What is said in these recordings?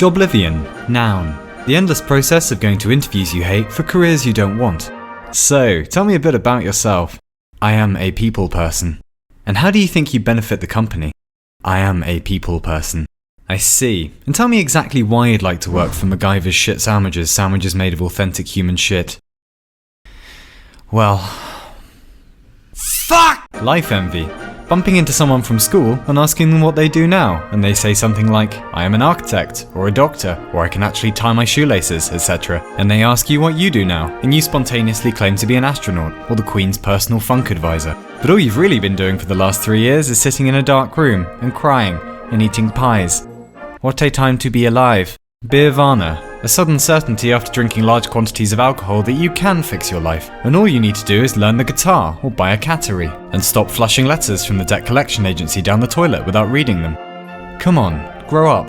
Joblivion, noun. The endless process of going to interviews you hate for careers you don't want. So, tell me a bit about yourself. I am a people person. And how do you think you benefit the company? I am a people person. I see. And tell me exactly why you'd like to work for MacGyver's shit sandwiches made of authentic human shit. Well... Fuck! Life envy. Bumping into someone from school and asking them what they do now, and they say something like, I am an architect, or a doctor, or I can actually tie my shoelaces, etc. And they ask you what you do now, and you spontaneously claim to be an astronaut, or the Queen's personal funk advisor. But all you've really been doing for the last 3 years is sitting in a dark room, and crying, and eating pies. What a time to be alive. Birvana. A sudden certainty after drinking large quantities of alcohol that you can fix your life, and all you need to do is learn the guitar or buy a cattery, and stop flushing letters from the debt collection agency down the toilet without reading them. Come on, grow up.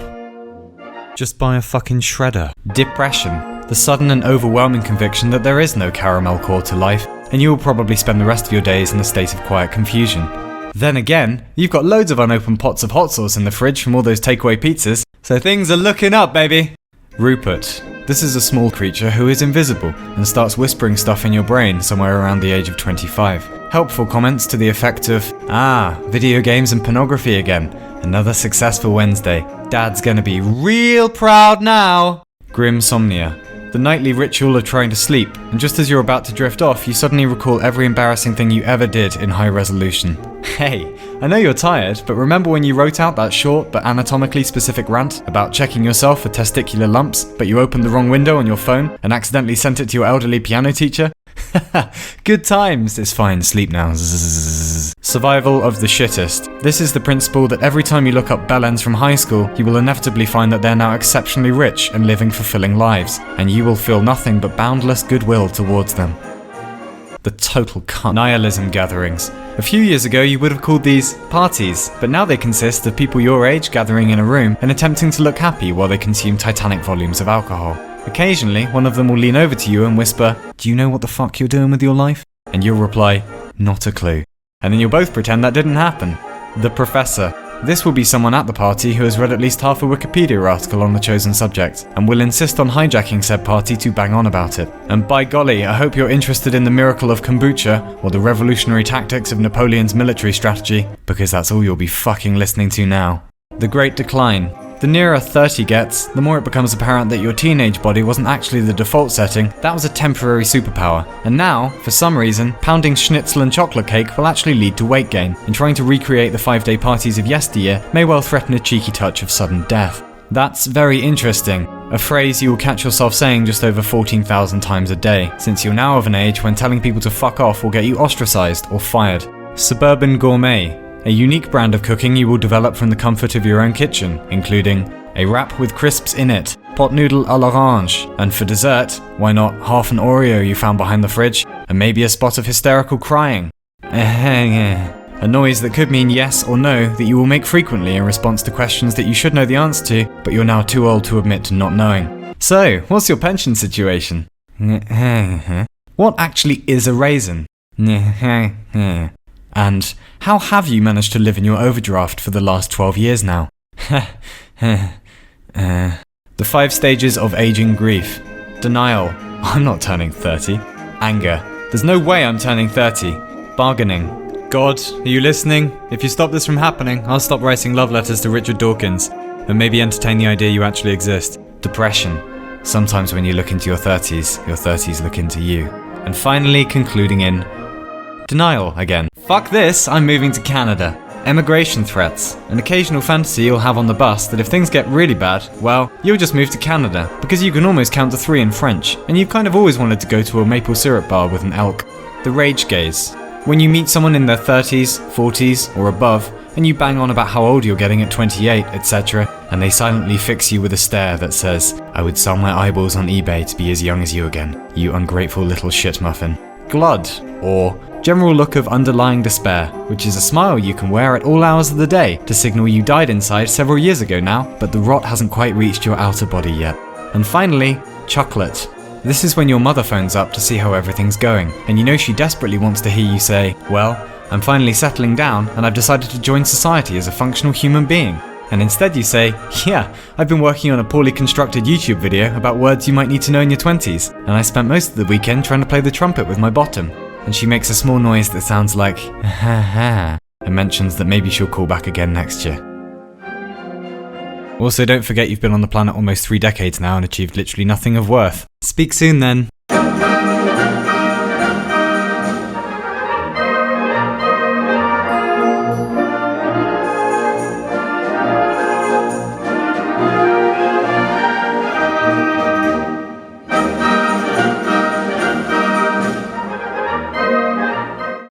Just buy a fucking shredder. Depression. The sudden and overwhelming conviction that there is no caramel core to life, and you will probably spend the rest of your days in a state of quiet confusion. Then again, you've got loads of unopened pots of hot sauce in the fridge from all those takeaway pizzas, so things are looking up, baby! Rupert. This is a small creature who is invisible and starts whispering stuff in your brain somewhere around the age of 25. Helpful comments to the effect of, video games and pornography again. Another successful Wednesday. Dad's gonna be real proud now. Grimsomnia. The nightly ritual of trying to sleep, and just as you're about to drift off, you suddenly recall every embarrassing thing you ever did in high resolution. Hey, I know you're tired, but remember when you wrote out that short but anatomically specific rant about checking yourself for testicular lumps, but you opened the wrong window on your phone and accidentally sent it to your elderly piano teacher? Good times. It's fine, sleep now. Survival of the shittest. This is the principle that every time you look up bellends from high school, you will inevitably find that they're now exceptionally rich and living fulfilling lives, and you will feel nothing but boundless goodwill towards them. The total cunt. Nihilism gatherings. A few years ago you would have called these parties, but now they consist of people your age gathering in a room and attempting to look happy while they consume titanic volumes of alcohol. Occasionally, one of them will lean over to you and whisper, "Do you know what the fuck you're doing with your life?" And you'll reply, "Not a clue." And then you'll both pretend that didn't happen. The professor. This will be someone at the party who has read at least half a Wikipedia article on the chosen subject, and will insist on hijacking said party to bang on about it. And by golly, I hope you're interested in the miracle of kombucha, or the revolutionary tactics of Napoleon's military strategy, because that's all you'll be fucking listening to now. The Great Decline. The nearer 30 gets, the more it becomes apparent that your teenage body wasn't actually the default setting, that was a temporary superpower. And now, for some reason, pounding schnitzel and chocolate cake will actually lead to weight gain, and trying to recreate the 5-day parties of yesteryear may well threaten a cheeky touch of sudden death. That's very interesting, a phrase you will catch yourself saying just over 14,000 times a day, since you're now of an age when telling people to fuck off will get you ostracized or fired. Suburban gourmet. A unique brand of cooking you will develop from the comfort of your own kitchen, including a wrap with crisps in it, pot noodle à l'orange, and for dessert, why not half an Oreo you found behind the fridge, and maybe a spot of hysterical crying. A noise that could mean yes or no that you will make frequently in response to questions that you should know the answer to, but you're now too old to admit to not knowing. So, what's your pension situation? What actually is a raisin? And how have you managed to live in your overdraft for the last 12 years now? The 5 stages of aging grief. Denial. I'm not turning 30. Anger. There's no way I'm turning 30. Bargaining. God, are you listening? If you stop this from happening, I'll stop writing love letters to Richard Dawkins, and maybe entertain the idea you actually exist. Depression. Sometimes when you look into your 30s look into you. And finally concluding in denial again. Fuck this, I'm moving to Canada. Emigration threats. An occasional fantasy you'll have on the bus that if things get really bad, well, you'll just move to Canada, because you can almost count to 3 in French, and you've kind of always wanted to go to a maple syrup bar with an elk. The rage gaze. When you meet someone in their 30s, 40s, or above, and you bang on about how old you're getting at 28, etc., and they silently fix you with a stare that says, "I would sell my eyeballs on eBay to be as young as you again, you ungrateful little shit muffin." Glud, or general look of underlying despair, which is a smile you can wear at all hours of the day to signal you died inside several years ago now, but the rot hasn't quite reached your outer body yet. And finally, chucklet. This is when your mother phones up to see how everything's going, and you know she desperately wants to hear you say, "Well, I'm finally settling down and I've decided to join society as a functional human being." And instead you say, yeah, I've been working on a poorly constructed YouTube video about words you might need to know in your 20s, and I spent most of the weekend trying to play the trumpet with my bottom. And she makes a small noise that sounds like, ha ha, and mentions that maybe she'll call back again next year. Also, don't forget you've been on the planet almost 3 decades now and achieved literally nothing of worth. Speak soon then.